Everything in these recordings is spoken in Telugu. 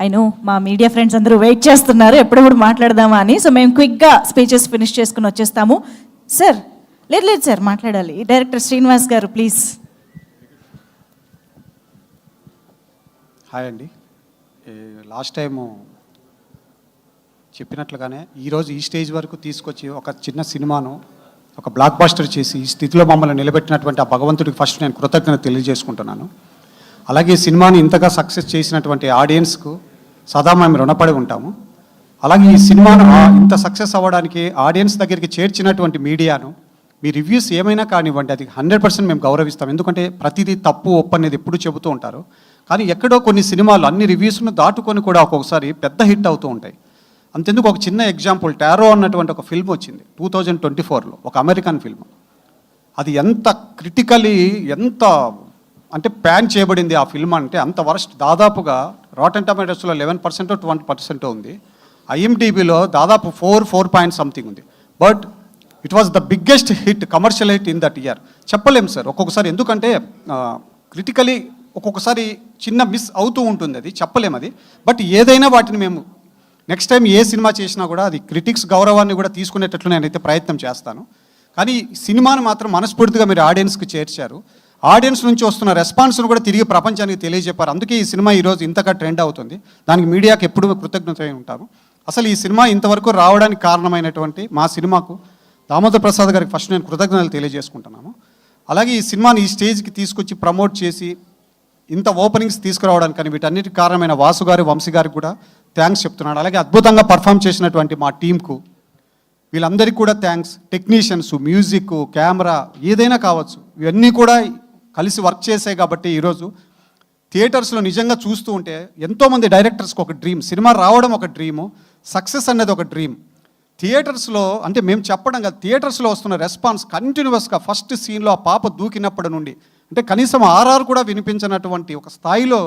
ఐ నో మా మీడియా ఫ్రెండ్స్ అందరూ వెయిట్ చేస్తున్నారు ఎప్పుడెప్పుడు మాట్లాడదామా అని. సో మేము క్విక్గా స్పీచెస్ ఫినిష్ చేసుకుని వచ్చేస్తాము. సార్ లేదు సార్ మాట్లాడాలి. డైరెక్టర్ శ్రీనివాస్ గారు ప్లీజ్. హాయ్ అండి. లాస్ట్ టైము చెప్పినట్లుగానే ఈరోజు ఈ స్టేజ్ వరకు తీసుకొచ్చి ఒక చిన్న సినిమాను ఒక బ్లాక్ బాస్టర్ చేసి ఈ స్థితిలో మమ్మల్ని నిలబెట్టినటువంటి ఆ భగవంతుడికి ఫస్ట్ నేను కృతజ్ఞత తెలియజేసుకుంటున్నాను. అలాగే ఈ సినిమాని ఇంతగా సక్సెస్ చేసినటువంటి ఆడియన్స్కు సదా మేము రుణపడి ఉంటాము. అలాగే ఈ సినిమాను ఇంత సక్సెస్ అవ్వడానికి ఆడియన్స్ దగ్గరికి చేర్చినటువంటి మీడియాను మీ రివ్యూస్ ఏమైనా కానివ్వండి, అది 100% మేము గౌరవిస్తాం. ఎందుకంటే ప్రతిదీ తప్పు ఒప్పు అనేది ఎప్పుడు చెబుతూ ఉంటారు. కానీ ఎక్కడో కొన్ని సినిమాలు అన్ని రివ్యూస్ను దాటుకొని కూడా ఒక్కొక్కసారి పెద్ద హిట్ అవుతూ ఉంటాయి. అంతెందుకు ఒక చిన్న ఎగ్జాంపుల్, టారో అన్నటువంటి ఒక ఫిల్మ్ వచ్చింది 2024లో, ఒక అమెరికన్ ఫిల్మ్. అది ఎంత క్రిటికలీ ఎంత అంటే ప్యాన్ చేయబడింది ఆ ఫిల్మ్ అంటే అంత వరస్ట్. దాదాపుగా రాటన్ టమాటోస్లో 11% 20% ఉంది. ఐఎండిబిలో దాదాపు 4 పాయింట్ సంథింగ్ ఉంది. But it was the biggest hit, commercial hit in that year. చెప్పలేము సార్ ఒక్కొక్కసారి, ఎందుకంటే క్రిటికలీ ఒక్కొక్కసారి చిన్న మిస్ అవుతూ ఉంటుంది, అది చెప్పలేము అది. బట్ ఏదైనా వాటిని మేము నెక్స్ట్ టైం ఏ సినిమా చేసినా కూడా అది క్రిటిక్స్ గౌరవాన్ని కూడా తీసుకునేటట్లు నేనైతే ప్రయత్నం చేస్తాను. కానీ సినిమాను మాత్రం మనస్ఫూర్తిగా మీరు ఆడియన్స్కి చేర్చారు. ఆడియన్స్ నుంచి వస్తున్న రెస్పాన్స్ను కూడా తిరిగి ప్రపంచానికి తెలియజెప్పారు. అందుకే ఈ సినిమా ఈరోజు ఇంతగా ట్రెండ్ అవుతుంది. దానికి మీడియాకి ఎప్పుడూ కృతజ్ఞత ఉంటాము. అసలు ఈ సినిమా ఇంతవరకు రావడానికి కారణమైనటువంటి మా సినిమాకు దామోదర్ ప్రసాద్ గారికి ఫస్ట్ నేను కృతజ్ఞతలు తెలియజేసుకుంటున్నాను. అలాగే ఈ సినిమాని ఈ స్టేజ్కి తీసుకొచ్చి ప్రమోట్ చేసి ఇంత ఓపెనింగ్స్ తీసుకురావడానికి కానీ వీటన్నిటికి కారణమైన వాసు గారు, వంశీ గారికి కూడా థ్యాంక్స్ చెప్తున్నాడు. అలాగే అద్భుతంగా పర్ఫామ్ చేసినటువంటి మా టీంకు వీళ్ళందరికీ కూడా థ్యాంక్స్. టెక్నీషియన్స్, మ్యూజిక్, కెమెరా ఏదైనా కావచ్చు, ఇవన్నీ కూడా కలిసి వర్క్ చేసాయి కాబట్టి ఈరోజు థియేటర్స్లో నిజంగా చూస్తూ ఉంటే ఎంతోమంది డైరెక్టర్స్కి ఒక డ్రీమ్, సినిమా రావడం ఒక డ్రీము, సక్సెస్ అనేది ఒక డ్రీమ్. థియేటర్స్లో అంటే మేము చెప్పడం కాదు, థియేటర్స్లో వస్తున్న రెస్పాన్స్ కంటిన్యూస్గా ఫస్ట్ సీన్లో ఆ పాప దూకినప్పటి నుండి అంటే కనీసం ఆర్ఆర్ కూడా వినిపించినటువంటి ఒక స్థాయిలో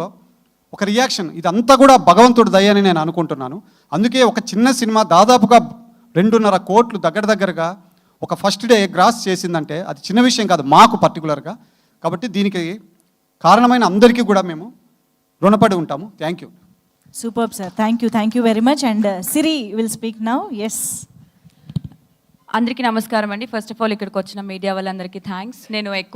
ఒక రియాక్షన్, ఇదంతా కూడా భగవంతుడి దయ అని నేను అనుకుంటున్నాను. అందుకే ఒక చిన్న సినిమా దాదాపుగా 2.5 కోట్లు దగ్గరగా ఒక ఫస్ట్ డే గ్రాస్ చేసిందంటే అది చిన్న విషయం కాదు మాకు పర్టికులర్గా. కాబట్టి దీనికి కారణమైన అందరికీ కూడా మేము రుణపడి ఉంటాము. Thank you. Super sir, thank you very much. And Siri will speak now. Yes, అందరికీ నమస్కారం అండి. ఫస్ట్ ఆఫ్ ఆల్ ఇక్కడికి వచ్చిన మీడియా వాళ్ళందరికీ థ్యాంక్స్. నేను ఎక్కువ